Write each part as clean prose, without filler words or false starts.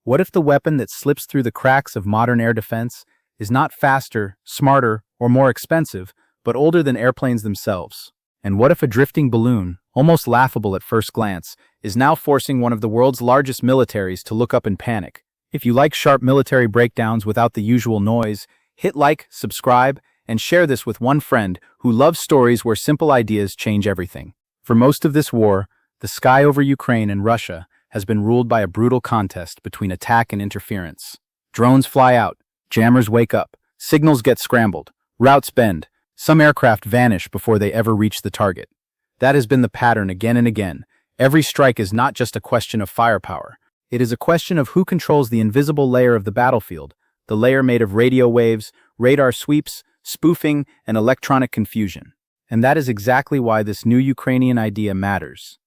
What if the weapon that slips through the cracks of modern air defense is not faster, smarter, or more expensive, but older than airplanes themselves? And what if a drifting balloon, almost laughable at first glance, is now forcing one of the world's largest militaries to look up in panic? If you like sharp military breakdowns without the usual noise, hit like, subscribe, and share this with one friend who loves stories where simple ideas change everything. For most of this war, the sky over Ukraine and Russia has been ruled by a brutal contest between attack and interference. Drones fly out, jammers wake up, signals get scrambled, routes bend, some aircraft vanish before they ever reach the target. That has been the pattern again and again. Every strike is not just a question of firepower. It is a question of who controls the invisible layer of the battlefield, the layer made of radio waves, radar sweeps, spoofing, and electronic confusion. And that is exactly why this new Ukrainian idea matters.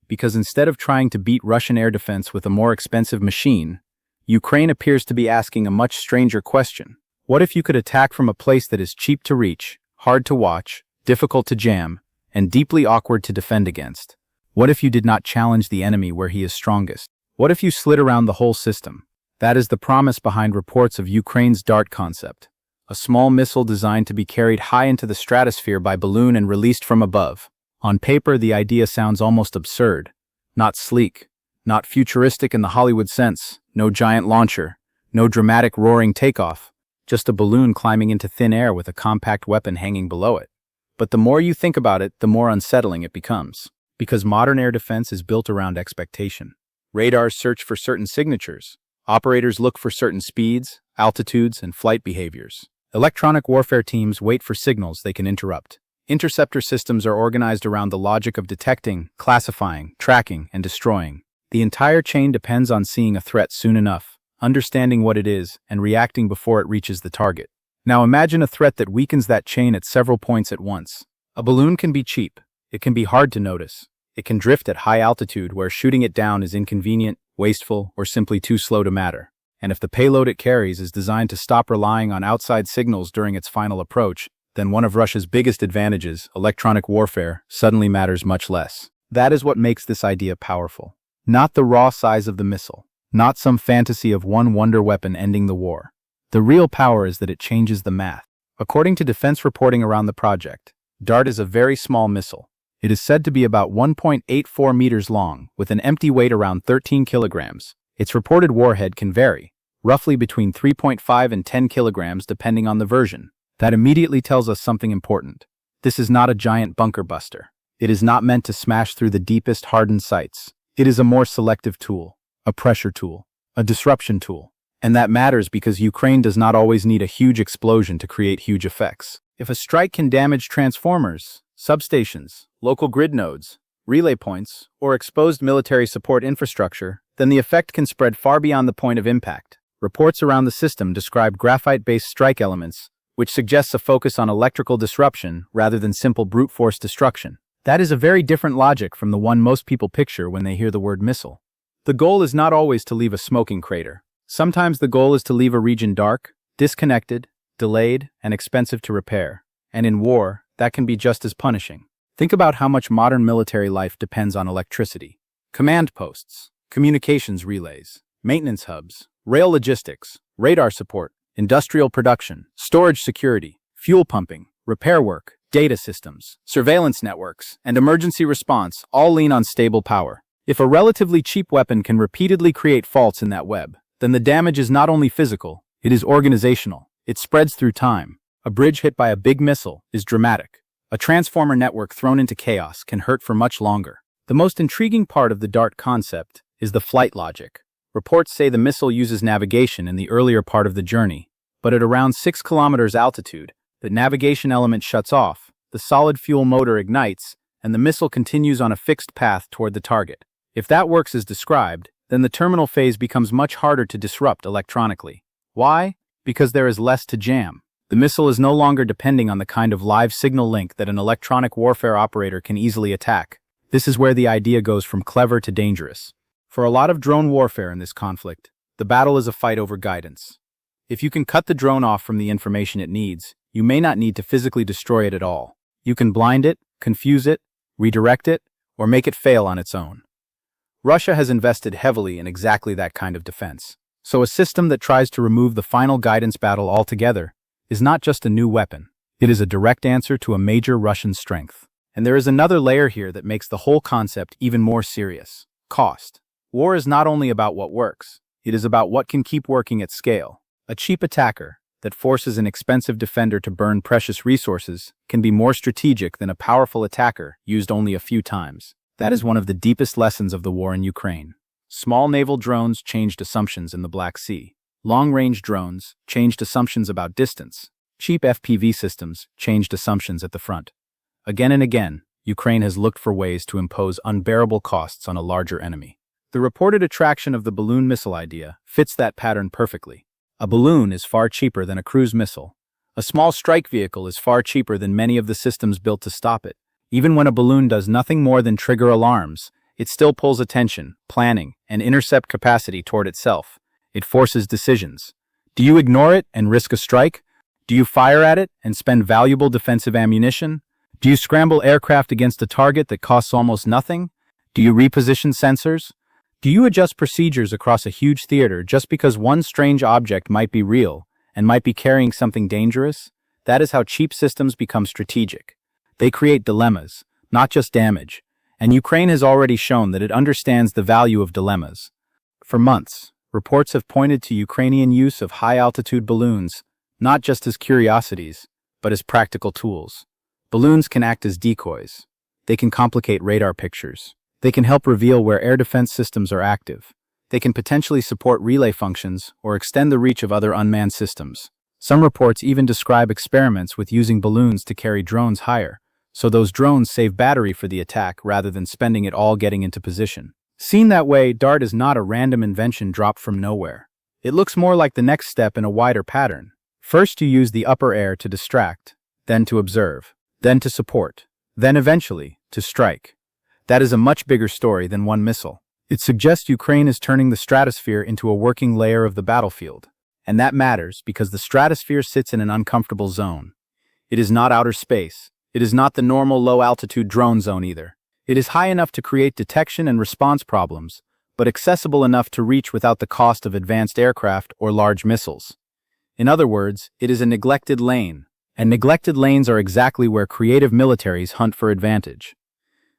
Because instead of trying to beat Russian air defense with a more expensive machine, Ukraine appears to be asking a much stranger question. What if you could attack from a place that is cheap to reach, hard to watch, difficult to jam, and deeply awkward to defend against? What if you did not challenge the enemy where he is strongest? What if you slid around the whole system? That is the promise behind reports of Ukraine's DART concept, a small missile designed to be carried high into the stratosphere by balloon and released from above. On paper, the idea sounds almost absurd. Not sleek, not futuristic in the Hollywood sense, no giant launcher, no dramatic roaring takeoff, just a balloon climbing into thin air with a compact weapon hanging below it. But the more you think about it, the more unsettling it becomes. Because modern air defense is built around expectation. Radars search for certain signatures. Operators look for certain speeds, altitudes, and flight behaviors. Electronic warfare teams wait for signals they can interrupt. Interceptor systems are organized around the logic of detecting, classifying, tracking, and destroying. The entire chain depends on seeing a threat soon enough, understanding what it is, and reacting before it reaches the target. Now imagine a threat that weakens that chain at several points at once. A balloon can be cheap. It can be hard to notice. It can drift at high altitude where shooting it down is inconvenient, wasteful, or simply too slow to matter. And if the payload it carries is designed to stop relying on outside signals during its final approach, then one of Russia's biggest advantages, electronic warfare, suddenly matters much less. That is what makes this idea powerful. Not the raw size of the missile, not some fantasy of one wonder weapon ending the war. The real power is that it changes the math. According to defense reporting around the project, DART is a very small missile. It is said to be about 1.84 meters long, with an empty weight around 13 kilograms. Its reported warhead can vary, roughly between 3.5 and 10 kilograms depending on the version. That immediately tells us something important. This is not a giant bunker buster. It is not meant to smash through the deepest hardened sites. It is a more selective tool, a pressure tool, a disruption tool. And that matters because Ukraine does not always need a huge explosion to create huge effects. If a strike can damage transformers, substations, local grid nodes, relay points, or exposed military support infrastructure, then the effect can spread far beyond the point of impact. Reports around the system describe graphite-based strike elements, which suggests a focus on electrical disruption rather than simple brute force destruction. That is a very different logic from the one most people picture when they hear the word missile. The goal is not always to leave a smoking crater. Sometimes the goal is to leave a region dark, disconnected, delayed, and expensive to repair. And in war, that can be just as punishing. Think about how much modern military life depends on electricity. Command posts, communications relays, maintenance hubs, rail logistics, radar support, industrial production, storage security, fuel pumping, repair work, data systems, surveillance networks, and emergency response all lean on stable power. If a relatively cheap weapon can repeatedly create faults in that web, then the damage is not only physical, it is organizational. It spreads through time. A bridge hit by a big missile is dramatic. A transformer network thrown into chaos can hurt for much longer. The most intriguing part of the DART concept is the flight logic. Reports say the missile uses navigation in the earlier part of the journey, but at around 6 kilometers altitude, the navigation element shuts off, the solid fuel motor ignites, and the missile continues on a fixed path toward the target. If that works as described, then the terminal phase becomes much harder to disrupt electronically. Why? Because there is less to jam. The missile is no longer depending on the kind of live signal link that an electronic warfare operator can easily attack. This is where the idea goes from clever to dangerous. For a lot of drone warfare in this conflict, the battle is a fight over guidance. If you can cut the drone off from the information it needs, you may not need to physically destroy it at all. You can blind it, confuse it, redirect it, or make it fail on its own. Russia has invested heavily in exactly that kind of defense. So a system that tries to remove the final guidance battle altogether is not just a new weapon. It is a direct answer to a major Russian strength. And there is another layer here that makes the whole concept even more serious. Cost. War is not only about what works, it is about what can keep working at scale. A cheap attacker that forces an expensive defender to burn precious resources can be more strategic than a powerful attacker used only a few times. That is one of the deepest lessons of the war in Ukraine. Small naval drones changed assumptions in the Black Sea. Long-range drones changed assumptions about distance. Cheap FPV systems changed assumptions at the front. Again and again, Ukraine has looked for ways to impose unbearable costs on a larger enemy. The reported attraction of the balloon missile idea fits that pattern perfectly. A balloon is far cheaper than a cruise missile. A small strike vehicle is far cheaper than many of the systems built to stop it. Even when a balloon does nothing more than trigger alarms, it still pulls attention, planning, and intercept capacity toward itself. It forces decisions. Do you ignore it and risk a strike? Do you fire at it and spend valuable defensive ammunition? Do you scramble aircraft against a target that costs almost nothing? Do you reposition sensors? Do you adjust procedures across a huge theater just because one strange object might be real and might be carrying something dangerous? That is how cheap systems become strategic. They create dilemmas, not just damage, and Ukraine has already shown that it understands the value of dilemmas. For months, reports have pointed to Ukrainian use of high-altitude balloons, not just as curiosities, but as practical tools. Balloons can act as decoys. They can complicate radar pictures. They can help reveal where air defense systems are active. They can potentially support relay functions or extend the reach of other unmanned systems. Some reports even describe experiments with using balloons to carry drones higher, so those drones save battery for the attack rather than spending it all getting into position. Seen that way, DART is not a random invention dropped from nowhere. It looks more like the next step in a wider pattern. First, you use the upper air to distract, then to observe, then to support, then eventually to strike. That is a much bigger story than one missile. It suggests Ukraine is turning the stratosphere into a working layer of the battlefield. And that matters because the stratosphere sits in an uncomfortable zone. It is not outer space. It is not the normal low-altitude drone zone either. It is high enough to create detection and response problems, but accessible enough to reach without the cost of advanced aircraft or large missiles. In other words, it is a neglected lane. And neglected lanes are exactly where creative militaries hunt for advantage.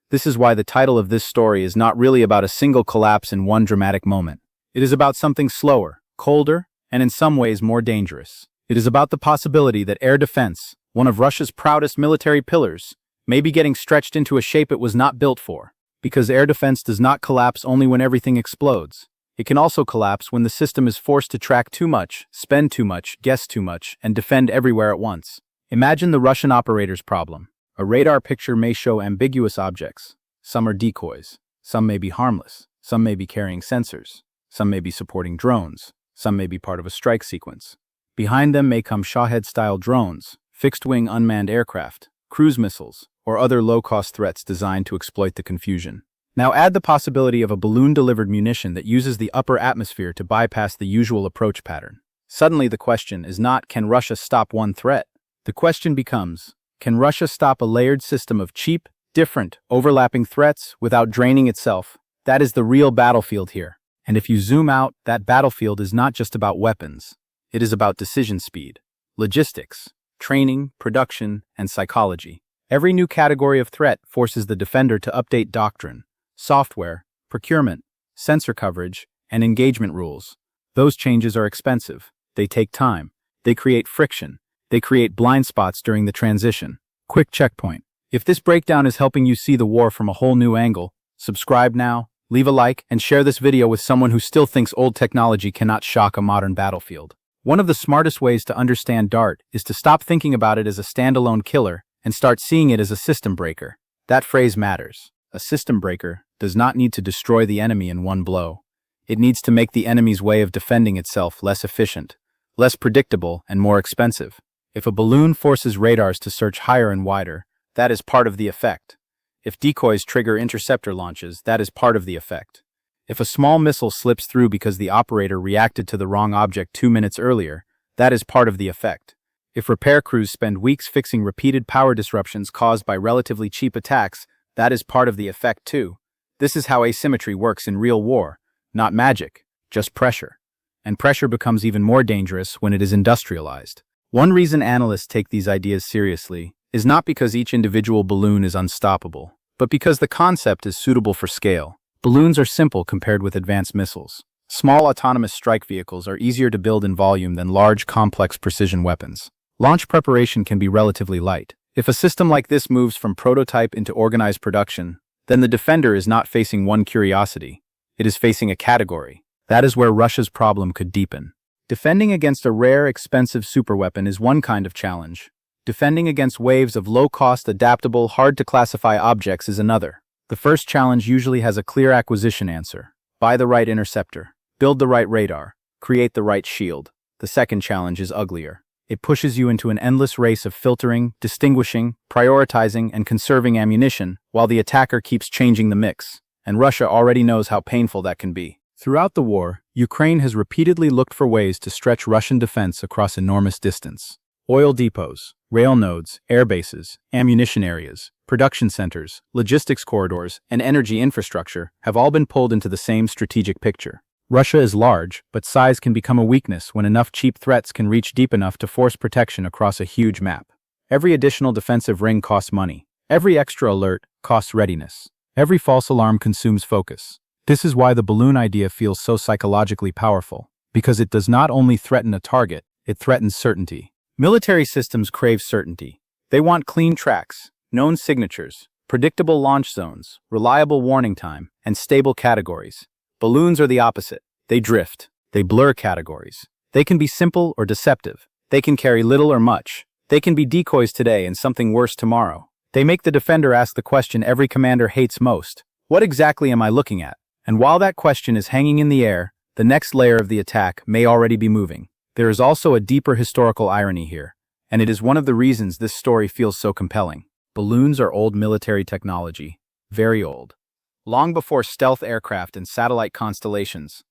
This is why the title of this story is not really about a single collapse in one dramatic moment. It is about something slower, colder, and in some ways more dangerous. It is about the possibility that air defense, one of Russia's proudest military pillars, may be getting stretched into a shape it was not built for. Because air defense does not collapse only when everything explodes. It can also collapse when the system is forced to track too much, spend too much, guess too much, and defend everywhere at once. Imagine the Russian operator's problem. A radar picture may show ambiguous objects. Some are decoys. Some may be harmless. Some may be carrying sensors. Some may be supporting drones. Some may be part of a strike sequence. Behind them may come Shahed-style drones, fixed-wing unmanned aircraft, cruise missiles, or other low-cost threats designed to exploit the confusion. Now add the possibility of a balloon-delivered munition that uses the upper atmosphere to bypass the usual approach pattern. Suddenly the question is not, can Russia stop one threat? The question becomes, can Russia stop a layered system of cheap, different, overlapping threats without draining itself? That is the real battlefield here. And if you zoom out, that battlefield is not just about weapons. It is about decision speed, logistics, training, production, and psychology. Every new category of threat forces the defender to update doctrine, software, procurement, sensor coverage, and engagement rules. Those changes are expensive. They take time. They create friction. They create blind spots during the transition. Quick checkpoint. If this breakdown is helping you see the war from a whole new angle, subscribe now, leave a like, and share this video with someone who still thinks old technology cannot shock a modern battlefield. One of the smartest ways to understand DART is to stop thinking about it as a standalone killer and start seeing it as a system breaker. That phrase matters. A system breaker does not need to destroy the enemy in one blow. It needs to make the enemy's way of defending itself less efficient, less predictable, and more expensive. If a balloon forces radars to search higher and wider, that is part of the effect. If decoys trigger interceptor launches, that is part of the effect. If a small missile slips through because the operator reacted to the wrong object 2 minutes earlier, that is part of the effect. If repair crews spend weeks fixing repeated power disruptions caused by relatively cheap attacks, that is part of the effect too. This is how asymmetry works in real war. Not magic, just pressure. and pressure becomes even more dangerous when it is industrialized. One reason analysts take these ideas seriously is not because each individual balloon is unstoppable, but because the concept is suitable for scale. Balloons are simple compared with advanced missiles. Small autonomous strike vehicles are easier to build in volume than large, complex precision weapons. Launch preparation can be relatively light. If a system like this moves from prototype into organized production, then the defender is not facing one curiosity. It is facing a category. That is where Russia's problem could deepen. Defending against a rare, expensive superweapon is one kind of challenge. Defending against waves of low-cost, adaptable, hard-to-classify objects is another. The first challenge usually has a clear acquisition answer. Buy the right interceptor. Build the right radar. Create the right shield. The second challenge is uglier. It pushes you into an endless race of filtering, distinguishing, prioritizing, and conserving ammunition, while the attacker keeps changing the mix. And Russia already knows how painful that can be. Throughout the war, Ukraine has repeatedly looked for ways to stretch Russian defense across enormous distance. Oil depots, rail nodes, air bases, ammunition areas, production centers, logistics corridors, and energy infrastructure have all been pulled into the same strategic picture. Russia is large, but size can become a weakness when enough cheap threats can reach deep enough to force protection across a huge map. Every additional defensive ring costs money. Every extra alert costs readiness. Every false alarm consumes focus. This is why the balloon idea feels so psychologically powerful, because it does not only threaten a target, it threatens certainty. Military systems crave certainty. They want clean tracks, known signatures, predictable launch zones, reliable warning time, and stable categories. Balloons are the opposite. They drift. They blur categories. They can be simple or deceptive. They can carry little or much. They can be decoys today and something worse tomorrow. They make the defender ask the question every commander hates most. What exactly am I looking at? And while that question is hanging in the air, the next layer of the attack may already be moving. There is also a deeper historical irony here, and it is one of the reasons this story feels so compelling. Balloons are old military technology, very old. Long before stealth aircraft and satellite constellations,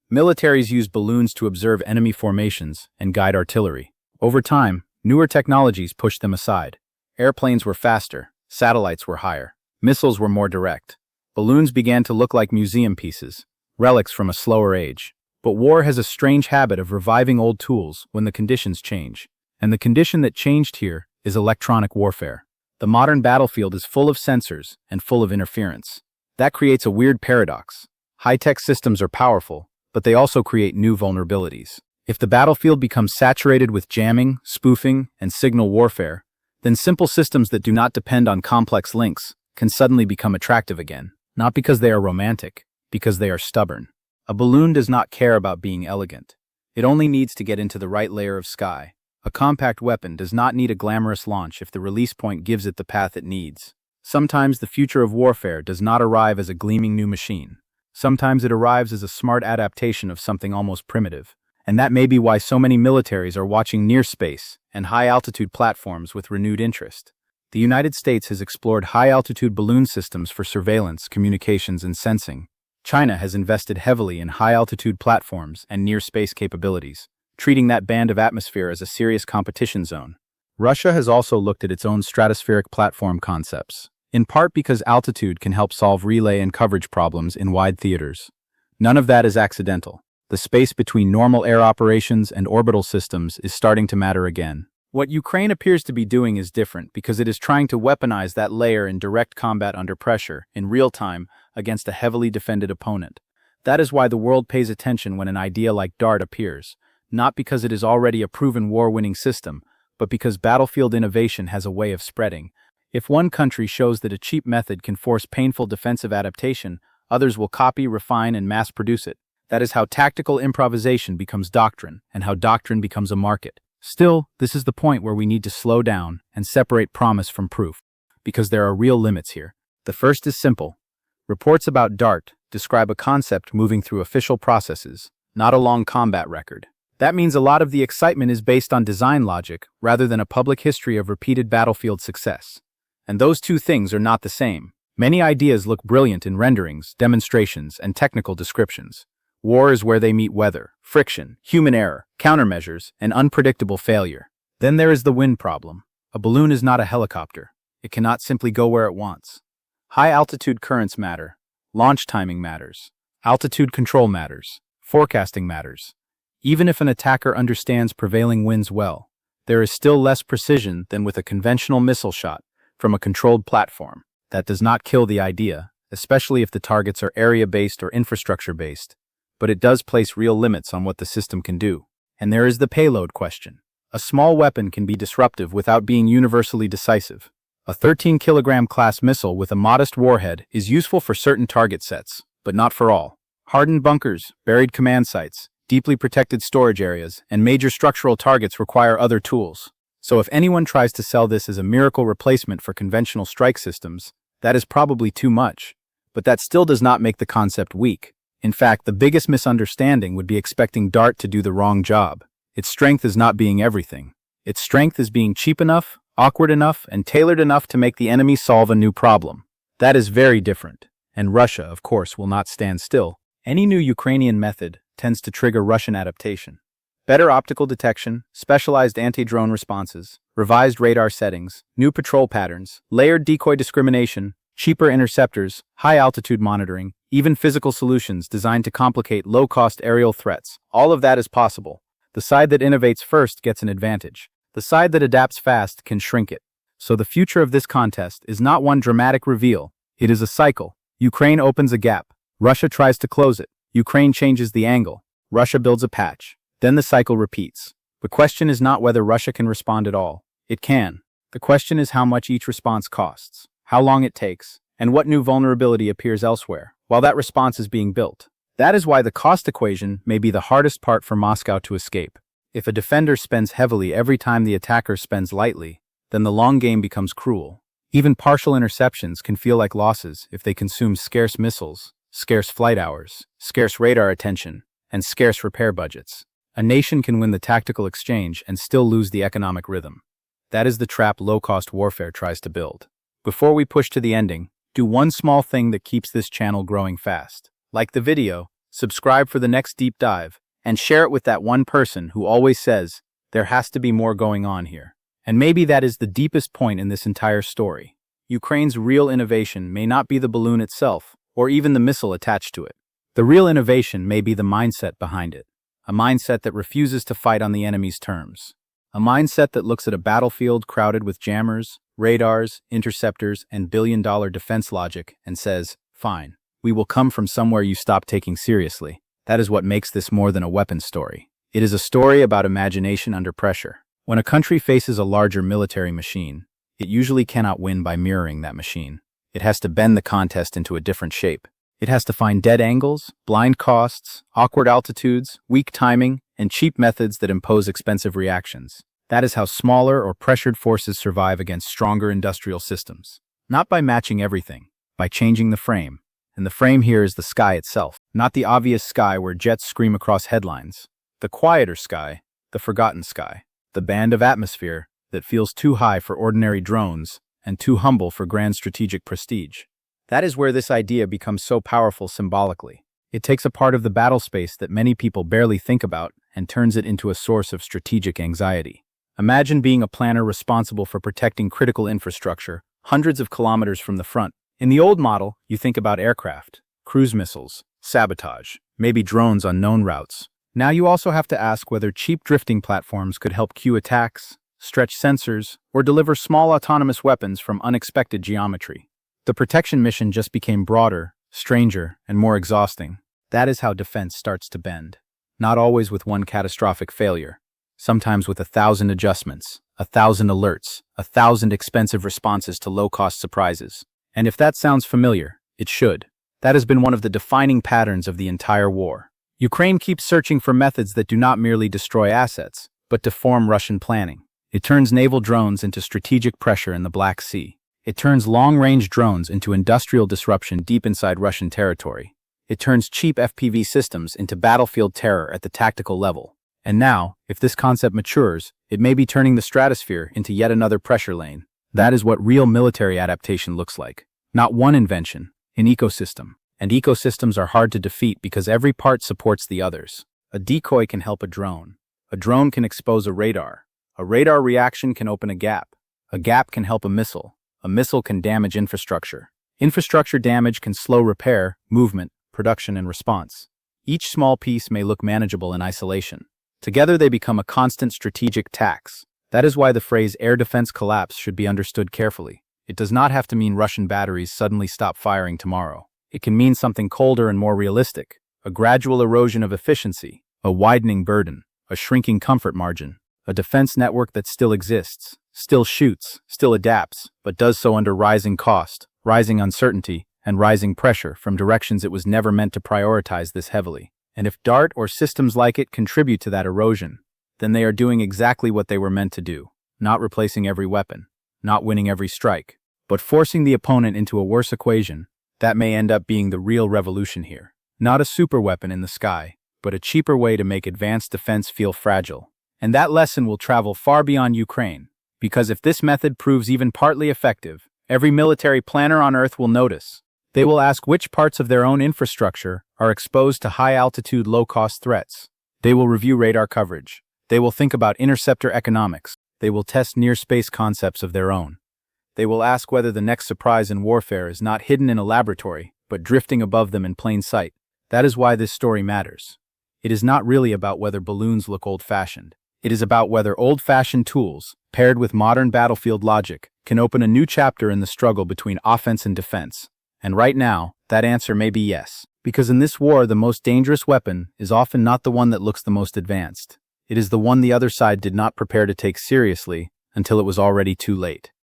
militaries used balloons to observe enemy formations and guide artillery. Over time, newer technologies pushed them aside. Airplanes were faster, satellites were higher, missiles were more direct. Balloons began to look like museum pieces, relics from a slower age. But war has a strange habit of reviving old tools when the conditions change. And the condition that changed here is electronic warfare. The modern battlefield is full of sensors and full of interference. That creates a weird paradox. High-tech systems are powerful, but they also create new vulnerabilities. If the battlefield becomes saturated with jamming, spoofing, and signal warfare, then simple systems that do not depend on complex links can suddenly become attractive again. Not because they are romantic, because they are stubborn. A balloon does not care about being elegant. It only needs to get into the right layer of sky. A compact weapon does not need a glamorous launch if the release point gives it the path it needs. Sometimes the future of warfare does not arrive as a gleaming new machine. Sometimes it arrives as a smart adaptation of something almost primitive. And that may be why so many militaries are watching near space and high-altitude platforms with renewed interest. The United States has explored high-altitude balloon systems for surveillance, communications, and sensing. China has invested heavily in high-altitude platforms and near-space capabilities, treating that band of atmosphere as a serious competition zone. Russia has also looked at its own stratospheric platform concepts, in part because altitude can help solve relay and coverage problems in wide theaters. None of that is accidental. The space between normal air operations and orbital systems is starting to matter again. What Ukraine appears to be doing is different because it is trying to weaponize that layer in direct combat under pressure, in real time, against a heavily defended opponent. That is why the world pays attention when an idea like DART appears, not because it is already a proven war-winning system, but because battlefield innovation has a way of spreading. If one country shows that a cheap method can force painful defensive adaptation, others will copy, refine, and mass-produce it. That is how tactical improvisation becomes doctrine, and how doctrine becomes a market. Still, this is the point where we need to slow down and separate promise from proof, because there are real limits here. The first is simple. Reports about DART describe a concept moving through official processes, not a long combat record. That means a lot of the excitement is based on design logic rather than a public history of repeated battlefield success. And those two things are not the same. Many ideas look brilliant in renderings, demonstrations, and technical descriptions. War is where they meet weather, friction, human error, countermeasures, and unpredictable failure. Then there is the wind problem. A balloon is not a helicopter. It cannot simply go where it wants. High-altitude currents matter. Launch timing matters. Altitude control matters. Forecasting matters. Even if an attacker understands prevailing winds well, there is still less precision than with a conventional missile shot from a controlled platform. That does not kill the idea, especially if the targets are area-based or infrastructure-based, but it does place real limits on what the system can do. And there is the payload question. A small weapon can be disruptive without being universally decisive. A 13-kilogram class missile with a modest warhead is useful for certain target sets, but not for all. Hardened bunkers, buried command sites, deeply protected storage areas, and major structural targets require other tools. So if anyone tries to sell this as a miracle replacement for conventional strike systems, that is probably too much. But that still does not make the concept weak. In fact, the biggest misunderstanding would be expecting DART to do the wrong job. Its strength is not being everything. Its strength is being cheap enough, awkward enough, and tailored enough to make the enemy solve a new problem. That is very different. And Russia, of course, will not stand still. Any new Ukrainian method tends to trigger Russian adaptation. Better optical detection, specialized anti-drone responses, revised radar settings, new patrol patterns, layered decoy discrimination, cheaper interceptors, high-altitude monitoring, even physical solutions designed to complicate low-cost aerial threats. All of that is possible. The side that innovates first gets an advantage. The side that adapts fast can shrink it. So the future of this contest is not one dramatic reveal. It is a cycle. Ukraine opens a gap. Russia tries to close it. Ukraine changes the angle. Russia builds a patch. Then the cycle repeats. The question is not whether Russia can respond at all. It can. The question is how much each response costs, how long it takes, and what new vulnerability appears elsewhere, while that response is being built. That is why the cost equation may be the hardest part for Moscow to escape. If a defender spends heavily every time the attacker spends lightly, then the long game becomes cruel. Even partial interceptions can feel like losses if they consume scarce missiles, scarce flight hours, scarce radar attention, and scarce repair budgets. A nation can win the tactical exchange and still lose the economic rhythm. That is the trap low-cost warfare tries to build. Before we push to the ending, do one small thing that keeps this channel growing fast. Like the video, subscribe for the next deep dive, and share it with that one person who always says, there has to be more going on here. And maybe that is the deepest point in this entire story. Ukraine's real innovation may not be the balloon itself, or even the missile attached to it. The real innovation may be the mindset behind it. A mindset that refuses to fight on the enemy's terms. A mindset that looks at a battlefield crowded with jammers, radars, interceptors, and billion-dollar defense logic and says, fine, we will come from somewhere you stop taking seriously. That is what makes this more than a weapons story. It is a story about imagination under pressure. When a country faces a larger military machine, it usually cannot win by mirroring that machine. It has to bend the contest into a different shape. It has to find dead angles, blind costs, awkward altitudes, weak timing, and cheap methods that impose expensive reactions. That is how smaller or pressured forces survive against stronger industrial systems. Not by matching everything, by changing the frame. And the frame here is the sky itself. Not the obvious sky where jets scream across headlines. The quieter sky, the forgotten sky. The band of atmosphere that feels too high for ordinary drones and too humble for grand strategic prestige. That is where this idea becomes so powerful symbolically. It takes a part of the battle space that many people barely think about and turns it into a source of strategic anxiety. Imagine being a planner responsible for protecting critical infrastructure hundreds of kilometers from the front. In the old model, you think about aircraft, cruise missiles, sabotage, maybe drones on known routes. Now you also have to ask whether cheap drifting platforms could help cue attacks, stretch sensors, or deliver small autonomous weapons from unexpected geometry. The protection mission just became broader, stranger, and more exhausting. That is how defense starts to bend. Not always with one catastrophic failure. Sometimes with 1,000 adjustments, 1,000 alerts, 1,000 expensive responses to low-cost surprises. And if that sounds familiar, it should. That has been one of the defining patterns of the entire war. Ukraine keeps searching for methods that do not merely destroy assets, but deform Russian planning. It turns naval drones into strategic pressure in the Black Sea. It turns long-range drones into industrial disruption deep inside Russian territory. It turns cheap FPV systems into battlefield terror at the tactical level. And now, if this concept matures, it may be turning the Stratosphere into yet another pressure lane. That is what real military adaptation looks like. Not one invention, an ecosystem. And ecosystems are hard to defeat because every part supports the others. A decoy can help a drone. A drone can expose a radar. A radar reaction can open a gap. A gap can help a missile. A missile can damage infrastructure. Infrastructure damage can slow repair, movement, production, and response. Each small piece may look manageable in isolation, Together they become a constant strategic tax. That is why the phrase air defense collapse should be understood carefully. It does not have to mean Russian batteries suddenly stop firing tomorrow. It can mean something colder and more realistic, a gradual erosion of efficiency, a widening burden, a shrinking comfort margin, a defense network that still exists, still shoots, still adapts, but does so under rising cost, rising uncertainty, and rising pressure from directions it was never meant to prioritize this heavily. And if DART or systems like it contribute to that erosion, then they are doing exactly what they were meant to do, not replacing every weapon, not winning every strike, but forcing the opponent into a worse equation. That may end up being the real revolution here. Not a superweapon in the sky, but a cheaper way to make advanced defense feel fragile. And that lesson will travel far beyond Ukraine, because if this method proves even partly effective, every military planner on Earth will notice. They will ask which parts of their own infrastructure are exposed to high-altitude, low-cost threats. They will review radar coverage. They will think about interceptor economics. They will test near-space concepts of their own. They will ask whether the next surprise in warfare is not hidden in a laboratory, but drifting above them in plain sight. That is why this story matters. It is not really about whether balloons look old-fashioned. It is about whether old-fashioned tools, paired with modern battlefield logic, can open a new chapter in the struggle between offense and defense. And right now, that answer may be yes. Because in this war, the most dangerous weapon is often not the one that looks the most advanced. It is the one the other side did not prepare to take seriously until it was already too late.